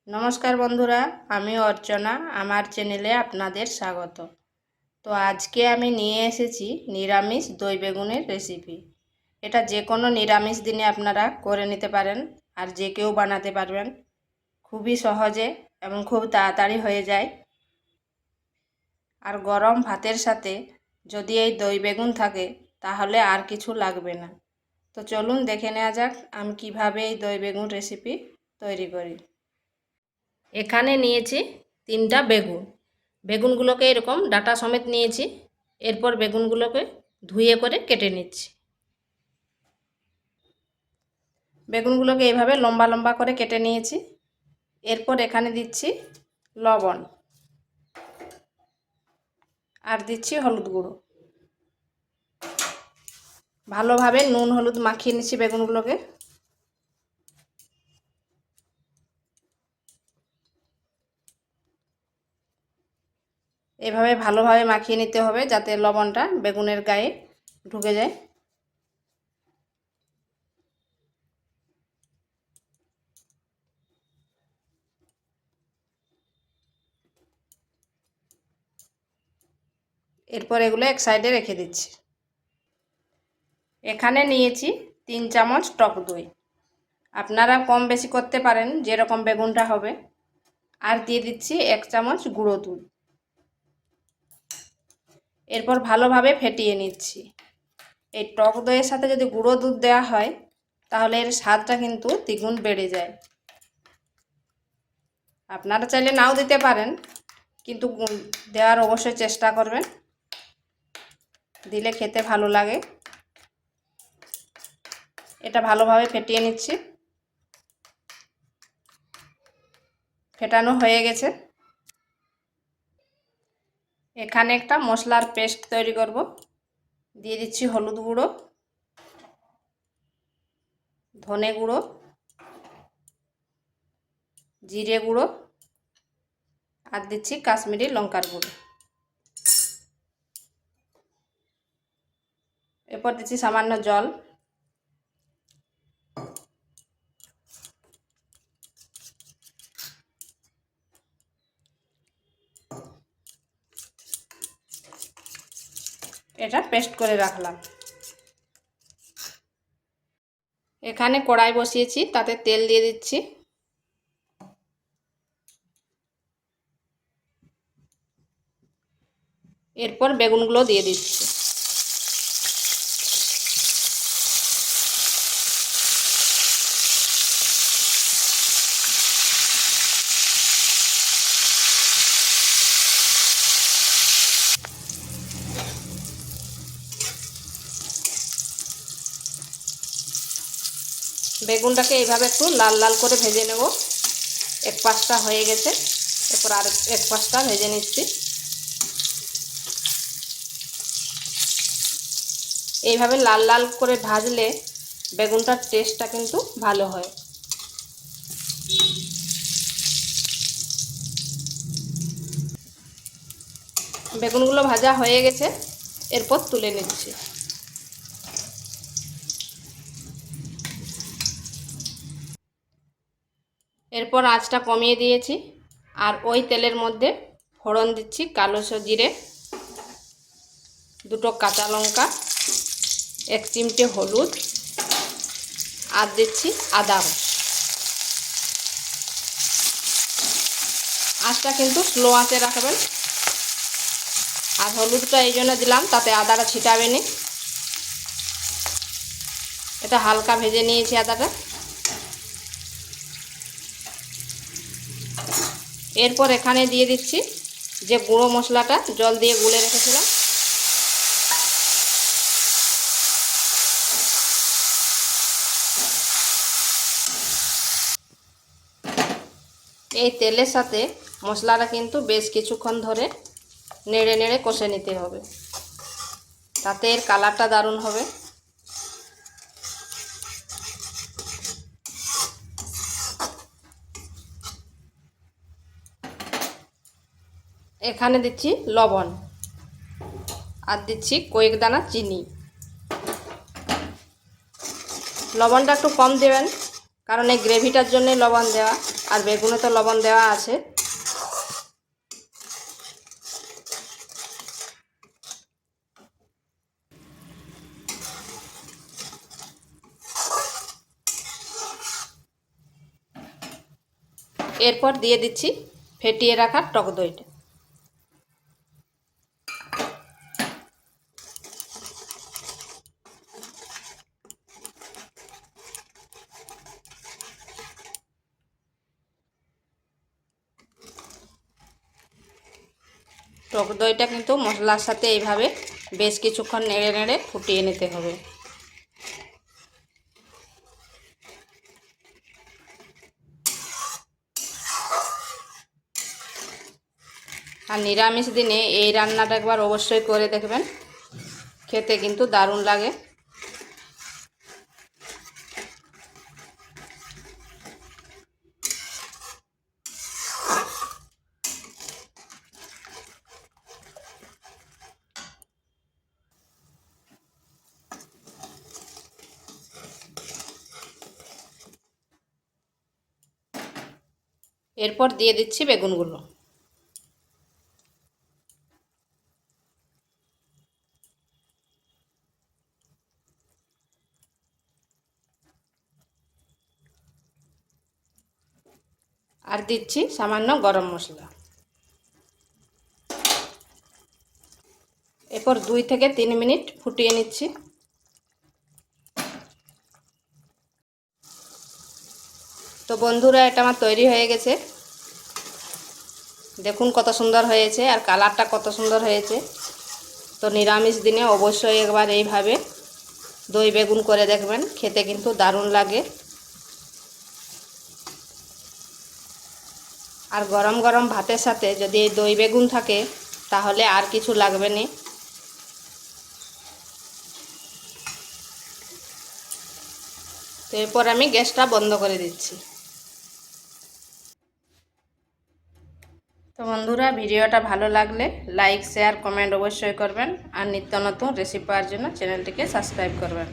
নমস্কার বন্ধুরা, আমি অর্চনা। আমার চ্যানেলে আপনাদের স্বাগত। তো আজকে আমি নিয়ে এসেছি নিরামিষ দই বেগুনের রেসিপি। এটা যে কোনো নিরামিষ দিনে আপনারা করে নিতে পারেন, আর যে কেউ বানাতে পারবেন। খুবই সহজে এবং খুব তাড়াতাড়ি হয়ে যায়। আর গরম ভাতের সাথে যদি এই দই বেগুন থাকে তাহলে আর কিছু লাগবে না। তো চলুন দেখে নেওয়া যাক আমি কিভাবে এই দই বেগুন রেসিপি তৈরি করি। এখানে নিয়েছি 3টা বেগুন। বেগুনগুলোকে এরকম ডাটা সমেত নিয়েছি। এরপর বেগুনগুলোকে ধুয়ে করে কেটে নিচ্ছি। বেগুনগুলোকে এইভাবে লম্বা লম্বা করে কেটে নিয়েছি। এরপর এখানে দিচ্ছি লবণ আর দিচ্ছি হলুদ গুঁড়ো। ভালোভাবে নুন হলুদ মাখিয়ে নিচ্ছি বেগুনগুলোকে। এভাবে ভালোভাবে মাখিয়ে নিতে হবে যাতে লবণটা বেগুনের গায়ে ঢুকে যায়। এরপর এগুলো এক সাইডে রেখে দিচ্ছি। এখানে নিয়েছি 3 চামচ টক দই। আপনারা কম বেশি করতে পারেন যেরকম বেগুনটা হবে। আর দিয়ে দিচ্ছি 1 চামচ গুঁড়ো দুধ। এরপর ভালোভাবে ফেটিয়ে নিচ্ছি। এই টক দইয়ের সাথে যদি গুঁড়ো দুধ দেওয়া হয় তাহলে এর স্বাদটা কিন্তু দ্বিগুণ বেড়ে যায়। আপনারা চাইলে নাও দিতে পারেন, কিন্তু দেওয়ার অবশ্যই চেষ্টা করবেন, দিলে খেতে ভালো লাগে। এটা ভালোভাবে ফেটিয়ে নিচ্ছি। ফেটানো হয়ে গেছে। এখানে একটা মশলার পেস্ট তৈরি করব। দিয়ে দিচ্ছি হলুদ গুঁড়ো, ধনে গুঁড়ো, জিরে গুঁড়ো আর দিচ্ছি কাশ্মীরি লঙ্কার গুঁড়ো। এরপর দিচ্ছি সামান্য জল। এটা পেস্ট করে রাখলাম। এখানে কড়াই বসিয়েছি, তাতে তেল দিয়ে দিচ্ছি। এরপর বেগুনগুলো দিয়ে দিচ্ছি। বেগুনটাকে এইভাবে একটু লাল লাল করে ভেজে নেব। এক পাশটা হয়ে গেছে, এরপর আর এক পাশটা ভেজে নিচ্ছি। এইভাবে লাল লাল করে ভাজলে বেগুনটার টেস্টটা কিন্তু ভালো হয়। বেগুনগুলো ভাজা হয়ে গেছে, এরপর তুলে নিচ্ছি। এরপর আঁচটা কমিয়ে দিয়েছি, আর ওই তেলের মধ্যে ফোড়ন দিচ্ছি কালো জিরে, 2টো কাঁচা লঙ্কা, 1 চিমটে হলুদ আর দিচ্ছি আদা। আঁচটা কিন্তু স্লো আঁচে রাখবেন। আর হলুদটা এই জন্য দিলাম তাতে আদাটা ছিটাবে না। এটা হালকা ভেজে নিয়েছি আদাটা। এরপর এখানে দিয়ে দিচ্ছি যে গুঁড়ো মশলাটা জল দিয়ে গুলে রেখেছিলাম। এই তেলের সাথে মশলাটা কিন্তু বেশ কিছুক্ষণ ধরে নেড়ে নেড়ে কষে নিতে হবে, তাতে এর কালারটা দারুণ হবে। এখানে দিচ্ছি লবণ আর দিচ্ছি কয়েক দানা চিনি। লবণটা একটু কম দেবেন, কারণ এই গ্রেভিটার জন্যই লবণ দেওয়া, আর বেগুনে তো লবণ দেওয়া আছে। এরপর দিয়ে দিচ্ছি ফেটিয়ে রাখা টক দইটা। টক দইটা কিন্তু মশলার সাথে এইভাবে বেশ কিছুক্ষণ নেড়ে নেড়ে ফুটিয়ে নিতে হবে। আর নিরামিষ দিনে এই রান্নাটা একবার অবশ্যই করে দেখবেন, খেতে কিন্তু দারুণ লাগে। এরপর দিয়ে দিচ্ছি বেগুনগুলো। আর দিচ্ছি সামান্য গরম মশলা। এরপর 2 থেকে 3 মিনিট ফুটিয়ে নিচ্ছি। তো বন্ধুরা, এটা আমার তৈরি হয়ে গেছে। দেখুন কত সুন্দর হয়েছে, আর কালারটা কত সুন্দর হয়েছে। তো নিরামিষ দিনে অবশ্যই একবার এইভাবে দই বেগুন করে দেখবেন, খেতে কিন্তু দারুণ লাগে। আর গরম গরম ভাতের সাথে যদি এই দই বেগুন থাকে তাহলে আর কিছু লাগবে না। তো এরপর আমি গ্যাসটা বন্ধ করে দিচ্ছি। তো বন্ধুরা, ভিডিওটা ভালো লাগলে লাইক শেয়ার কমেন্ট অবশ্যই করবেন, আর নিত্য নতুন রেসিপি পাওয়ার জন্য চ্যানেলটিকে সাবস্ক্রাইব করবেন।